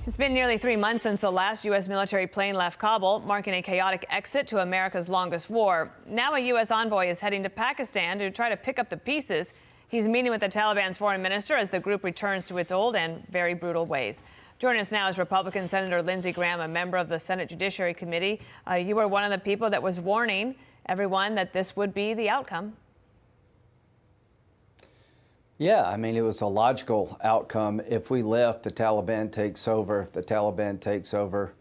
It's been nearly 3 months since the last U.S. military plane left Kabul, marking a chaotic exit to America's longest war. Now a U.S. envoy is heading to Pakistan to try to pick up the pieces. He's meeting with the Taliban's foreign minister as the group returns to its old and very brutal ways. Joining us now is Republican Senator Lindsey Graham, a member of the Senate Judiciary Committee. You were one of the people that was warning everyone that this would be the outcome. Yeah, I mean, it was a logical outcome. If we left, the Taliban takes over. If the Taliban takes over,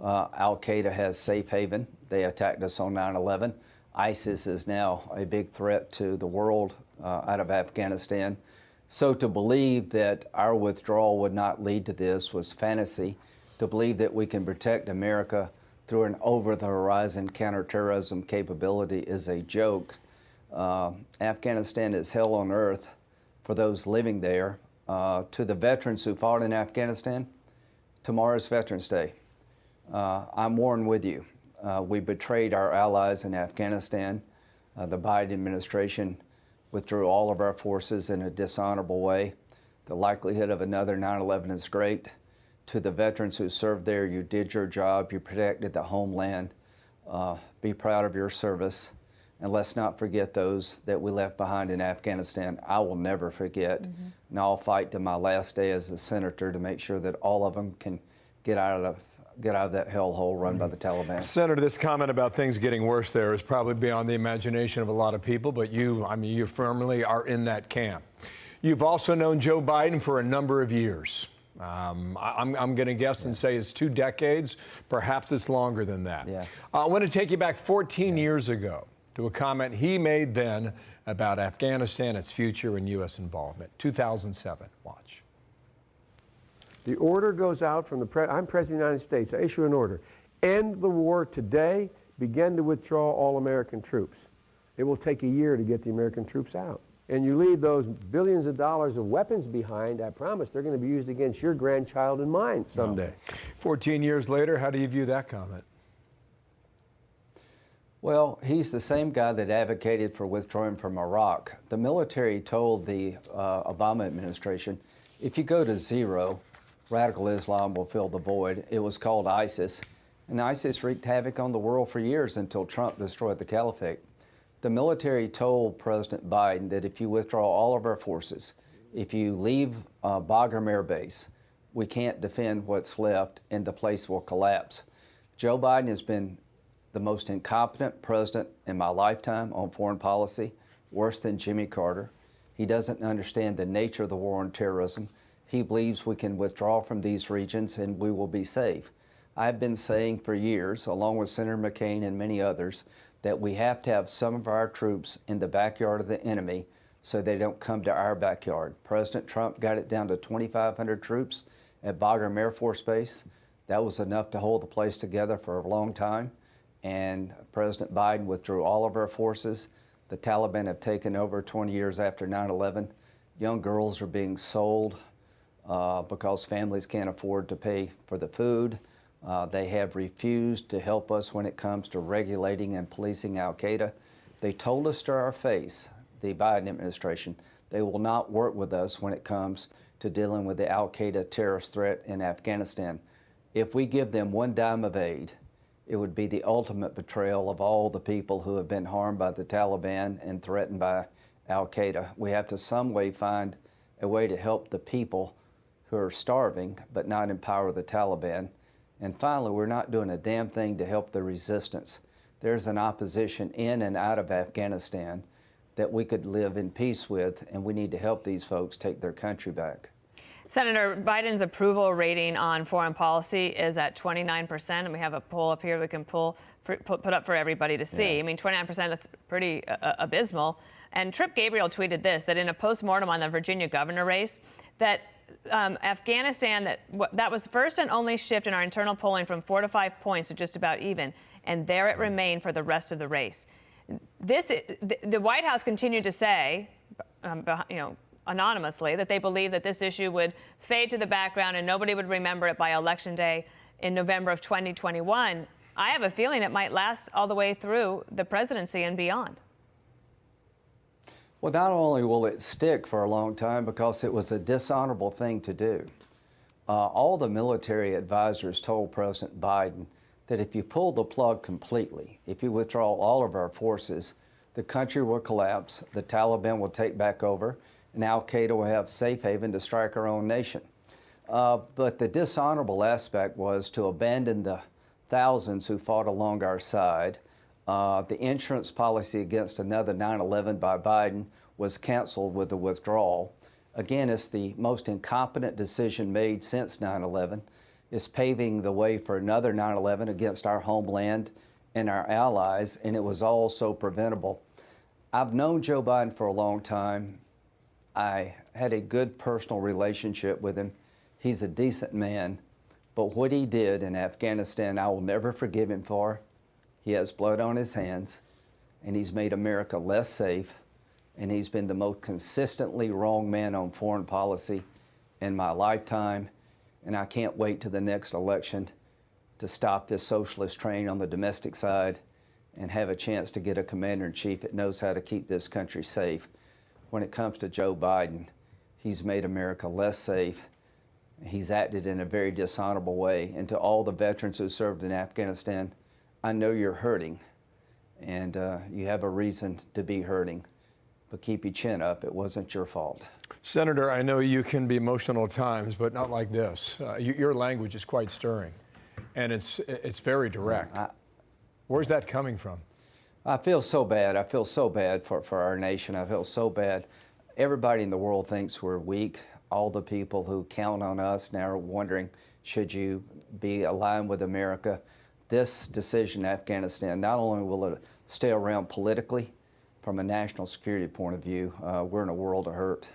Al-Qaeda has safe haven. They attacked us on 9/11. ISIS is now a big threat to the world out of Afghanistan. So to believe that our withdrawal would not lead to this was fantasy. To believe that we can protect America through an over-the-horizon counterterrorism capability is a joke. Afghanistan is hell on earth for those living there. To the veterans who fought in Afghanistan, tomorrow's Veterans Day. I'm warned with you. We betrayed our allies in Afghanistan. The Biden administration withdrew all of our forces in a dishonorable way. The likelihood of another 9/11 is great. To the veterans who served there, you did your job, you protected the homeland. Be proud of your service. And let's not forget those that we left behind in Afghanistan. I will never forget. And I'll fight to my last day as a senator to make sure that all of them can get out of that hellhole run by the Taliban. Senator, this comment about things getting worse there is probably beyond the imagination of a lot of people, but you firmly are in that camp. You've also known Joe Biden for a number of years. I'm going to guess and say it's 2 decades. Perhaps it's longer than that. Yeah. I want to take you back 14 years ago to a comment he made then about Afghanistan, its future, and U.S. involvement. 2007. Watch. The order goes out from I'm President of the United States. I issue an order. End the war today. Begin to withdraw all American troops. It will take a year to get the American troops out. And you leave those billions of dollars of weapons behind, I promise they're going to be used against your grandchild and mine someday. 14 years later, how do you view that comment? Well, he's the same guy that advocated for withdrawing from Iraq. The military told the Obama administration, if you go to zero, radical Islam will fill the void. It was called ISIS, and ISIS wreaked havoc on the world for years until Trump destroyed the caliphate. The military told President Biden that if you withdraw all of our forces, if you leave Bagram Air Base, we can't defend what's left and the place will collapse. Joe Biden has been the most incompetent president in my lifetime on foreign policy, worse than Jimmy Carter. He doesn't understand the nature of the war on terrorism. He believes we can withdraw from these regions and we will be safe. I've been saying for years, along with Senator McCain and many others, that we have to have some of our troops in the backyard of the enemy so they don't come to our backyard. President Trump got it down to 2,500 troops at Bagram Air Force Base. That was enough to hold the place together for a long time. And President Biden withdrew all of our forces. The Taliban have taken over 20 years after 9/11. Young girls are being sold because families can't afford to pay for the food. They have refused to help us when it comes to regulating and policing Al-Qaeda. They told us to our face, the Biden administration, they will not work with us when it comes to dealing with the Al-Qaeda terrorist threat in Afghanistan. If we give them one dime of aid, it would be the ultimate betrayal of all the people who have been harmed by the Taliban and threatened by Al-Qaeda. We have to some way find a way to help the people who are starving, but not empower the Taliban. And finally, we're not doing a damn thing to help the resistance. There's an opposition in and out of Afghanistan that we could live in peace with, and we need to help these folks take their country back. Senator, Biden's approval rating on foreign policy is at 29%, and we have a poll up here we can put up for everybody to see. Yeah. I mean, 29%, that's pretty abysmal. And Trip Gabriel tweeted this, that in a postmortem on the Virginia governor race, that Afghanistan, that was the first and only shift in our internal polling from 4 to 5 points to just about even, and there it remained for the rest of the race. The White House continued to say, anonymously, that they believe that this issue would fade to the background and nobody would remember it by Election Day in November of 2021. I have a feeling it might last all the way through the presidency and beyond. Well, not only will it stick for a long time because it was a dishonorable thing to do. all the military advisors told President Biden that if you pull the plug completely, if you withdraw all of our forces, the country will collapse, the Taliban will take back over, and al-Qaeda will have safe haven to strike our own nation. But the dishonorable aspect was to abandon the thousands who fought along our side. The insurance policy against another 9/11 by Biden was canceled with the withdrawal. Again, it's the most incompetent decision made since 9/11. It's paving the way for another 9/11 against our homeland and our allies, and it was all so preventable. I've known Joe Biden for a long time. I had a good personal relationship with him. He's a decent man, but what he did in Afghanistan, I will never forgive him for. He has blood on his hands, and he's made America less safe, and he's been the most consistently wrong man on foreign policy in my lifetime, and I can't wait to the next election to stop this socialist train on the domestic side and have a chance to get a commander-in-chief that knows how to keep this country safe. When it comes to Joe Biden, he's made America less safe. He's acted in a very dishonorable way. And to all the veterans who served in Afghanistan, I know you're hurting, and you have a reason to be hurting. But keep your chin up. It wasn't your fault. Senator, I know you can be emotional at times, but not like this. Your language is quite stirring, and it's very direct. Where's that coming from? I feel so bad. I feel so bad for our nation. I feel so bad. Everybody in the world thinks we're weak. All the people who count on us now are wondering, should you be aligned with America? This decision in Afghanistan, not only will it stay around politically, from a national security point of view, we're in a world of hurt.